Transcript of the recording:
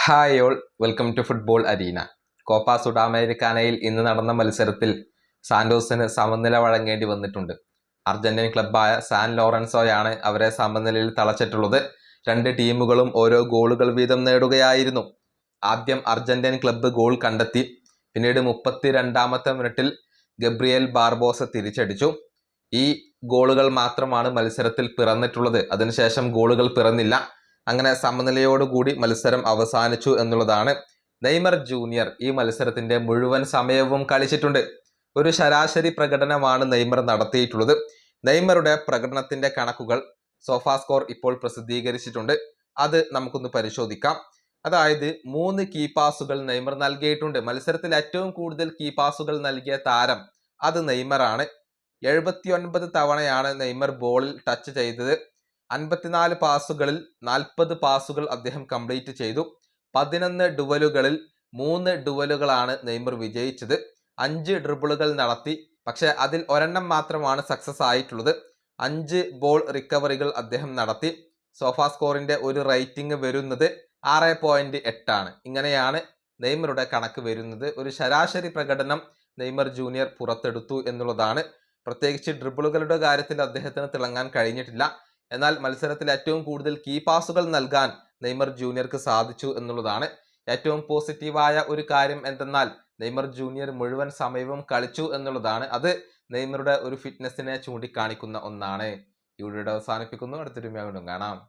Hi all, welcome to football arena. Copa സുഡാമേരിക്കാനയിൽ ഇന്ന് നടന്ന മത്സരത്തിൽ സാന്റോസിന് സമനില വഴങ്ങേണ്ടി വന്നിട്ടുണ്ട്. അർജന്റീൻ ക്ലബ്ബായ സാൻ ലോറൻസോയാണ് അവരെ സമനിലയിൽ തളച്ചിട്ടുള്ളത്. രണ്ട് ടീമുകളും ഓരോ ഗോളുകൾ വീതം നേടുകയായിരുന്നു. ആദ്യം അർജന്റീൻ ക്ലബ്ബ് ഗോൾ കണ്ടെത്തി. പിന്നീട് 32-ാമത്തെ മിനിറ്റിൽ ഗബ്രിയേൽ ബാർബോസ തിരിച്ചടിച്ചു. ഈ ഗോളുകൾ മാത്രമാണ് മത്സരത്തിൽ പിറന്നിട്ടുള്ളത്. അതിനുശേഷം ഗോളുകൾ പിറന്നില്ല. അങ്ങനെ സമനിലയോടുകൂടി മത്സരം അവസാനിച്ചു എന്നുള്ളതാണ്. നെയ്മർ ജൂനിയർ ഈ മത്സരത്തിന്റെ മുഴുവൻ സമയവും കളിച്ചിട്ടുണ്ട്. ഒരു ശരാശരി പ്രകടനമാണ് നെയ്മർ നടത്തിയിട്ടുള്ളത്. നെയ്മറുടെ പ്രകടനത്തിന്റെ കണക്കുകൾ സോഫാസ്കോർ ഇപ്പോൾ പ്രസിദ്ധീകരിച്ചിട്ടുണ്ട്. അത് നമുക്കൊന്ന് പരിശോധിക്കാം. അതായത് 3 കീ പാസുകൾ നെയ്മർ നൽകിയിട്ടുണ്ട്. മത്സരത്തിൽ ഏറ്റവും കൂടുതൽ കീ പാസുകൾ നൽകിയ താരം അത് നെയ്മറാണ്. 79 തവണയാണ് നെയ്മർ ബോളിൽ ടച്ച് ചെയ്തത്. 54 പാസുകളിൽ 40 പാസുകൾ അദ്ദേഹം കംപ്ലീറ്റ് ചെയ്തു. 11 ഡുവലുകളിൽ 3 ഡുവലുകളാണ് നെയ്മർ വിജയിച്ചത്. 5 ഡ്രിബിളുകൾ നടത്തി, പക്ഷെ അതിൽ ഒരെണ്ണം മാത്രമാണ് സക്സസ് ആയിട്ടുള്ളത്. 5 ബോൾ റിക്കവറികൾ അദ്ദേഹം നടത്തി. സോഫാ സ്കോറിന്റെ ഒരു റേറ്റിംഗ് വരുന്നത് 6.8 ആണ്. ഇങ്ങനെയാണ് നെയ്മറുടെ കണക്ക് വരുന്നത്. ഒരു ശരാശരി പ്രകടനം നെയ്മർ ജൂനിയർ പുറത്തെടുത്തു എന്നുള്ളതാണ്. പ്രത്യേകിച്ച് ഡ്രിബിളുകളുടെ കാര്യത്തിൽ അദ്ദേഹത്തിന് തിളങ്ങാൻ കഴിഞ്ഞിട്ടില്ല. എന്നാൽ മത്സരത്തിൽ ഏറ്റവും കൂടുതൽ കീ പാസുകൾ നൽകാൻ നെയ്മർ ജൂനിയർക്ക് സാധിച്ചു എന്നുള്ളതാണ്. ഏറ്റവും പോസിറ്റീവായ ഒരു കാര്യം എന്തെന്നാൽ നെയ്മർ ജൂനിയർ മുഴുവൻ സമയവും കളിച്ചു എന്നുള്ളതാണ്. അത് നെയ്മറുടെ ഒരു ഫിറ്റ്നസിനെ ചൂണ്ടിക്കാണിക്കുന്ന ഒന്നാണ്. ഈ വീഡിയോ അവസാനിപ്പിക്കുന്നു. അടുത്തൊരു വീണ്ടും കാണാം.